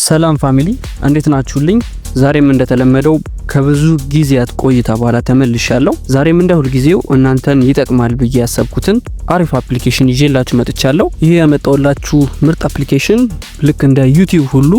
ሰላም ፋሚሊ እንዴት ናችሁልኝ? ዛሬም እንደተለመደው ከብዙ ጊዜያት ቆይታ በኋላ ተመልሻለሁ። ዛሬም እንደ ሁሉ ጊዜው እናንተን ይጠቅማል ብዬ ያሰብኩትን አሪፍ አፕሊኬሽን ይዤላችሁ መጥቻለሁ። ይሄ ያመጣውላችሁ ምርጥ አፕሊኬሽን ልክ እንደ ዩቲዩብ ሁሉ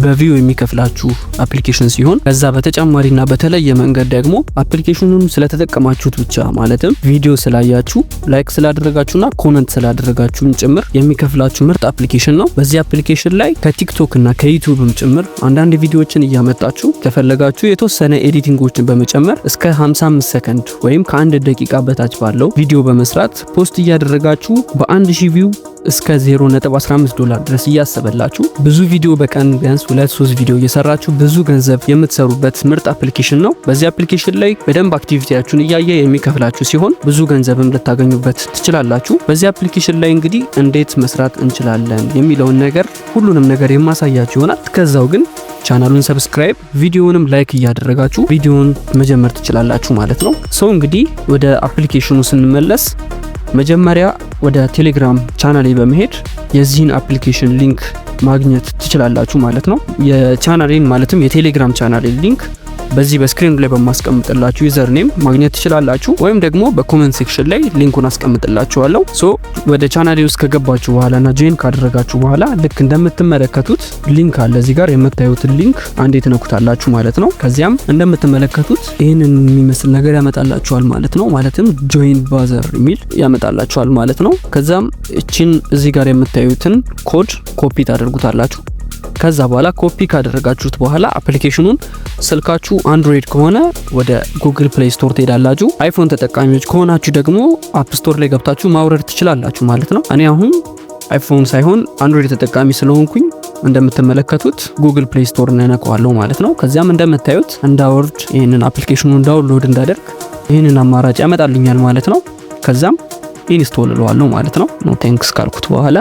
በቪው የሚከፍላችሁ አፕሊኬሽን ሲሆን ከዛ በተጨማሪና በተለየ መንገድ ደግሞ አፕሊኬሽኑን ስለተጠቀማችሁት ብቻ ማለትም ቪዲዮ ስላያችሁ፣ ላይክ ስላደረጋችሁና ኮሜንት ስላደረጋችሁም ጭምር የሚከፍላችሁ ምርጥ አፕሊኬሽን ነው። በዚህ አፕሊኬሽን ላይ ከቲክቶክ እና ከዩቲዩብም ጭምር አንዳንድ ቪዲዮዎችን እያመጣችሁ ከፈለጋችሁ የተወሰነ ኤዲቲንጎችን በመጨመር እስከ 55 ሰከንድ ወይም ከ1 ደቂቃ በታች ባለው ቪዲዮ በመስራት ፖስት እያደረጋችሁ በ1000 ቪው እስከ $0.15 ድረስ እያሰበላችሁ ብዙ ቪዲዮ በቀን ቢያንስ 2-3 ቪዲዮ እየሰራችሁ ብዙ ገንዘብ የምትሰሩበት ምርጥ አፕሊኬሽን ነው። በዚህ አፕሊኬሽን ላይ በደንብ አክቲቪቲያችሁን እያየ የሚከፍላችሁ ሲሆን ብዙ ገንዘብም ልታገኙበት ትችላላችሁ። በዚህ አፕሊኬሽን ላይ እንግዲህ እንዴት መስራት እንችላለን የሚለውን ነገር ሁሉንም ነገር የማሳያችሁ ይሆናል። ከዛው ግን ቻናሉን ሰብስክራይብ ቪዲዮውንም ላይክ እያደረጋችሁ ቪዲዮውን መጀመር ትችላላችሁ ማለት ነው። ሰው እንግዲህ ወደ አፕሊኬሽኑ ስንመለስ መጀመሪያ ወደ ቴሌግራም ቻናሌ በመሄድ የዚህን አፕሊኬሽን ሊንክ ማግኘት ትችላላችሁ ማለት ነው። የቻናሌን ማለትም የቴሌግራም ቻናሌን ሊንክ በዚህ በስክሪኑ ላይ በማስቀምጥላችሁ ዩዘር ኔም ማግኘት ትችላላችሁ ወይም ደግሞ በኮሜንት ሴክሽን ላይ ሊንኩን አስቀምጥላችኋለሁ። ሶ ወደ ቻናሌ ውስጥ ከገባችሁ በኋላና ጆይን ካደረጋችሁ በኋላ ልክ እንደምትመለከቱት ሊንክ አለ። እዚህ ጋር የምታዩትን ሊንክ አንዴ ትነኩታላችሁ ማለት ነው። ከዚያም እንደምትመለከቱት ይህንን የሚመስል ነገር ያመጣላችኋል ማለት ነው። ማለትም ጆይን ባዘር የሚል ያመጣላችኋል ማለት ነው። ከዛም እቺን እዚህ ጋር የምታዩትን ኮድ ኮፒ ታደርጉታላችሁ። ከዛ በኋላ ኮፒ ካደረጋችሁት በኋላ አፕሊኬሽኑን ስልካችሁ አንድሮይድ ከሆነ ወደ ጉግል ፕሌይ ስቶር ትሄዳላችሁ። አይፎን ተጠቃሚዎች ከሆናችሁ ደግሞ አፕ ስቶር ላይ ገብታችሁ ማውረድ ትችላላችሁ ማለት ነው። እኔ አሁን አይፎን ሳይሆን አንድሮይድ ተጠቃሚ ስለሆንኩኝ እንደምትመለከቱት ጉግል ፕሌይ ስቶር ነካዋለሁ ማለት ነው። ከዚያም እንደምታዩት እንዳወርድ ይሄንን አፕሊኬሽኑን ዳውንሎድ እንዳደርግ ይሄንን አማራጭ ያመጣልኛል ማለት ነው። ከዛም ኢንስቶል እለዋለሁ ማለት ነው። ኖ ቴንክስ ካልኩት በኋላ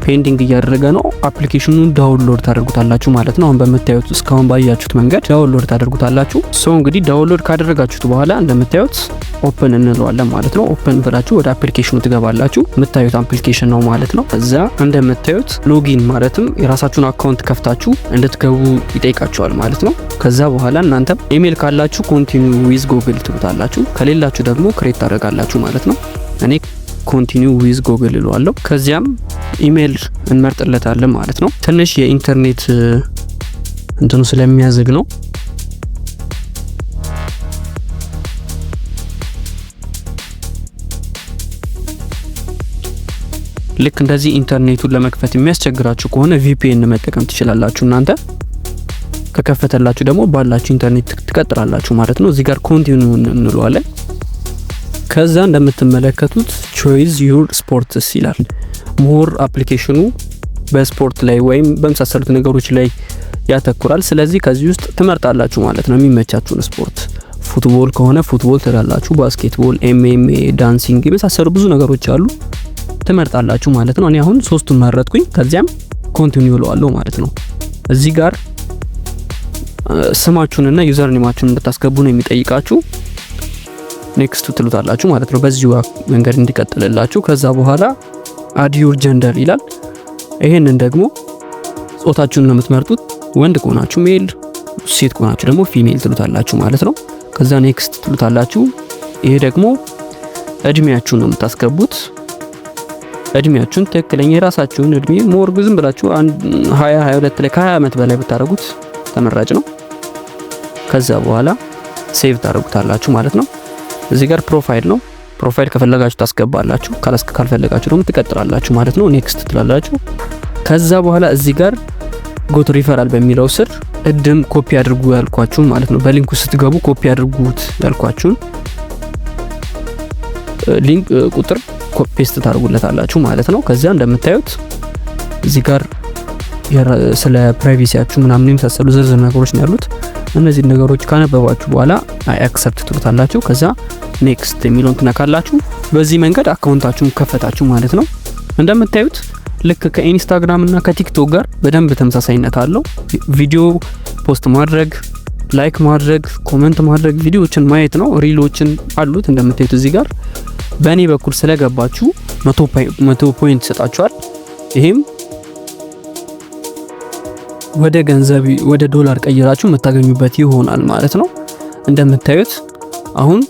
ፔንዲንግ እያደረገ ነው። አፕሊኬሽኑን ዳውንሎድ ታደርጉታላችሁ ማለት ነው። አሁን በመታዩት እስካሁን ባያችሁት መንገድ ዳውንሎድ ታደርጉታላችሁ። ሶ እንግዲህ ዳውንሎድ ካደረጋችሁት በኋላ እንደምታዩት ኦፕን እንለዋለን ማለት ነው። ኦፕን ብላችሁ ወደ አፕሊኬሽኑ ትገባላችሁ። የምታዩት አፕሊኬሽን ነው ማለት ነው። ከዛ እንደምታዩት ሎጊን ማለትም የራሳችሁን አካውንት ከፍታችሁ እንድትገቡ ይጠይቃችኋል ማለት ነው። ከዛ በኋላ እናንተም ኢሜል ካላችሁ ኮንቲኒው ዊዝ ጉግል ትሉታላችሁ፣ ከሌላችሁ ደግሞ ክሬት ታደርጋላችሁ ማለት ነው። እኔ ኮንቲኒው ዊዝ ጉግል እለዋለሁ። ከዚያም ኢሜል እንመርጥለታለን ማለት ነው። ትንሽ የኢንተርኔት እንትኑ ስለሚያዝግ ነው። ልክ እንደዚህ ኢንተርኔቱን ለመክፈት የሚያስቸግራችሁ ከሆነ VPN መጠቀም ትችላላችሁ። እናንተ ከከፈተላችሁ ደግሞ ባላችሁ ኢንተርኔት ትቀጥላላችሁ ማለት ነው። እዚህ ጋር ኮንቲኒው እንለዋለን። ከዛ እንደምትመለከቱት ቾይዝ ዩር ስፖርትስ ይላል። ሞር አፕሊኬሽኑ በስፖርት ላይ ወይም በመሳሰሉት ነገሮች ላይ ያተኩራል። ስለዚህ ከዚህ ውስጥ ትመርጣላችሁ ማለት ነው የሚመቻችሁን ስፖርት። ፉትቦል ከሆነ ፉትቦል ትላላችሁ፣ ባስኬትቦል፣ MMA፣ ዳንሲንግ የመሳሰሉ ብዙ ነገሮች አሉ፣ ትመርጣላችሁ ማለት ነው። እኔ አሁን ሶስቱን መረጥኩኝ። ከዚያም ኮንቲኒው እለዋለሁ ማለት ነው። እዚህ ጋር ስማችሁንና ዩዘር ኔማችሁን እንድታስገቡ ነው የሚጠይቃችሁ። ኔክስት ትሉታላችሁ ማለት ነው። በዚሁ መንገድ እንዲቀጥልላችሁ። ከዛ በኋላ አድ ዩር ጀንደር ይላል። ይሄንን ደግሞ ጾታችሁን ነው የምትመርጡት። ወንድ ከሆናችሁ ሜል፣ ሴት ከሆናችሁ ደግሞ ፊሜል ትሉታላችሁ ማለት ነው። ከዛ ኔክስት ትሉታላችሁ። ይሄ ደግሞ እድሜያችሁን ነው የምታስገቡት። እድሜያችሁን ትክክለኛ የራሳችሁን እድሜ ሞር ዝም ብላችሁ 20-22 ላይ ከ20 ዓመት በላይ ብታደርጉት ተመራጭ ነው። ከዛ በኋላ ሴቭ ታደርጉታላችሁ ማለት ነው። እዚህ ጋር ፕሮፋይል ነው። ፕሮፋይል ከፈለጋችሁ ታስገባላችሁ፣ ካልፈለጋችሁ ደግሞ ትቀጥላላችሁ ማለት ነው። ኔክስት ትላላችሁ። ከዛ በኋላ እዚህ ጋር ጎት ሪፈራል በሚለው ስር እድም ኮፒ አድርጉ ያልኳችሁን ማለት ነው። በሊንኩ ስትገቡ ኮፒ አድርጉት ያልኳችሁን ሊንክ ቁጥር ኮፒ ፔስት ታደርጉለታላችሁ ማለት ነው። ከዛ እንደምታዩት እዚህ ጋር ስለ ፕራይቬሲያችሁ ምናምን የመሳሰሉ ዝርዝር ነገሮች ነው ያሉት። እነዚህ ነገሮች ካነበባችሁ በኋላ አይ አክሰፕት ትሉታላችሁ። ከዛ ኔክስት የሚለውን ትነካላችሁ። በዚህ መንገድ አካውንታችሁን ከፈታችሁ ማለት ነው። እንደምታዩት ልክ ከኢንስታግራም እና ከቲክቶክ ጋር በደንብ ተመሳሳይነት አለው። ቪዲዮ ፖስት ማድረግ፣ ላይክ ማድረግ፣ ኮሜንት ማድረግ፣ ቪዲዮዎችን ማየት ነው። ሪሎችን አሉት እንደምታዩት እዚህ ጋር። በእኔ በኩል ስለገባችሁ 100 ፖይንት ይሰጣችኋል። ይሄም ወደ ገንዘብ ወደ ዶላር ቀይራችሁ የምታገኙበት ይሆናል ማለት ነው። እንደምታዩት አሁን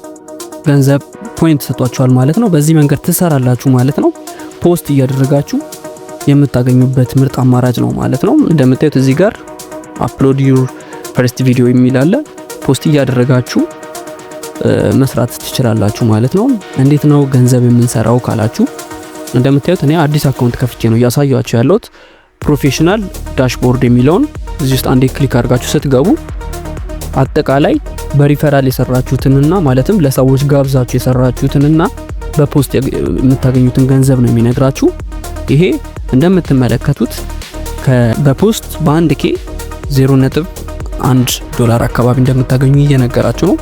ገንዘብ ፖይንት ሰጧችኋል ማለት ነው። በዚህ መንገድ ትሰራላችሁ ማለት ነው። ፖስት እያደረጋችሁ የምታገኙበት ምርጥ አማራጭ ነው ማለት ነው። እንደምታዩት እዚህ ጋር አፕሎድ ዩር ፈርስት ቪዲዮ የሚል አለ። ፖስት እያደረጋችሁ መስራት ትችላላችሁ ማለት ነው። እንዴት ነው ገንዘብ የምንሰራው ካላችሁ እንደምታዩት እኔ አዲስ አካውንት ከፍቼ ነው እያሳያችሁ ያለሁት። ፕሮፌሽናል ዳሽቦርድ የሚለውን እዚህ ውስጥ አንዴ ክሊክ አድርጋችሁ ስትገቡ አጠቃላይ በሪፈራል የሰራችሁትንና ማለትም ለሰዎች ጋብዛችሁ የሰራችሁትንና በፖስት የምታገኙትን ገንዘብ ነው የሚነግራችሁ። ይሄ እንደምትመለከቱት በፖስት በ1K 0.1 ዶላር አካባቢ እንደምታገኙ እየነገራችሁ ነው።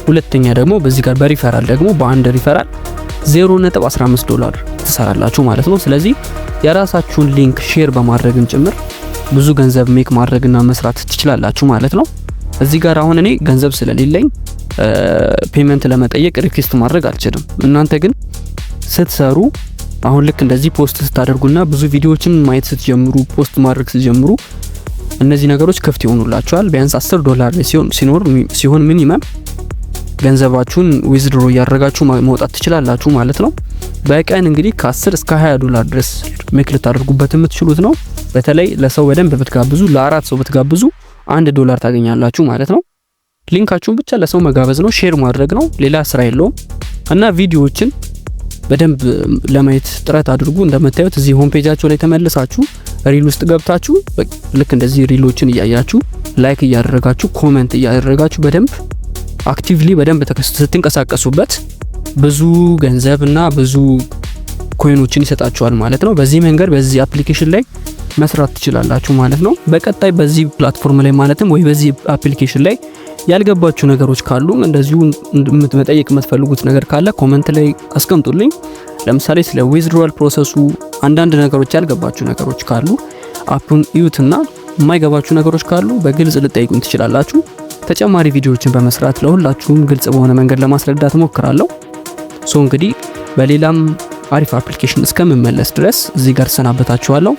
ሁለተኛ ደግሞ በዚህ ጋር በሪፈራል ደግሞ በአንድ ሪፈራል 0.15 ዶላር ትሰራላችሁ ማለት ነው። ስለዚህ የራሳችሁን ሊንክ ሼር በማድረግም ጭምር ብዙ ገንዘብ ሜክ ማድረግና መስራት ትችላላችሁ ማለት ነው። እዚህ ጋር አሁን እኔ ገንዘብ ስለሌለኝ ፔመንት ለመጠየቅ ሪኩዌስት ማድረግ አልችልም። እናንተ ግን ስትሰሩ አሁን ልክ እንደዚህ ፖስት ስታደርጉና ብዙ ቪዲዮዎችን ማየት ስትጀምሩ ፖስት ማድረግ ስትጀምሩ እነዚህ ነገሮች ክፍት ይሆኑላችኋል። ቢያንስ 10 ዶላር ሲሆን ሚኒመም ገንዘባችሁን ዊዝድሮ ያደረጋችሁ መውጣት ትችላላችሁ ማለት ነው። በቀን እንግዲህ ከ10 እስከ 20 ዶላር ድረስ ሜክ ልታደርጉበት የምትችሉት ነው። በተለይ ለሰው በደንብ ብትጋብዙ ለ4 ሰው ብትጋብዙ 1 ዶላር ታገኛላችሁ ማለት ነው። ሊንካችሁን ብቻ ለሰው መጋበዝ ነው፣ ሼር ማድረግ ነው፣ ሌላ ስራ የለውም። እና ቪዲዮዎችን በደንብ ለማየት ጥረት አድርጉ። እንደምታዩት እዚህ ሆም ፔጃችሁ ላይ ተመልሳችሁ ሪል ውስጥ ገብታችሁ ልክ እንደዚህ ሪሎችን እያያችሁ ላይክ እያደረጋችሁ ኮሜንት እያደረጋችሁ በደንብ አክቲቭሊ በደንብ ስትንቀሳቀሱበት ብዙ ገንዘብና ብዙ ኮይኖችን ይሰጣችኋል ማለት ነው። በዚህ መንገድ በዚህ አፕሊኬሽን ላይ መስራት ትችላላችሁ ማለት ነው። በቀጣይ በዚህ ፕላትፎርም ላይ ማለትም ወይ በዚህ አፕሊኬሽን ላይ ያልገባችሁ ነገሮች ካሉ እንደዚሁ መጠየቅ የምትፈልጉት ነገር ካለ ኮሜንት ላይ አስቀምጡልኝ። ለምሳሌ ስለ ዊዝድሮዋል ፕሮሰሱ አንዳንድ ነገሮች ያልገባችሁ ነገሮች ካሉ አፑን እዩትና የማይገባችሁ ነገሮች ካሉ በግልጽ ልጠይቁን ትችላላችሁ። ተጨማሪ ቪዲዮዎችን በመስራት ለሁላችሁም ግልጽ በሆነ መንገድ ለማስረዳት ሞክራለሁ። እንግዲህ በሌላም አሪፍ አፕሊኬሽን እስከምመለስ ድረስ እዚህ ጋር ሰናበታችኋለሁ።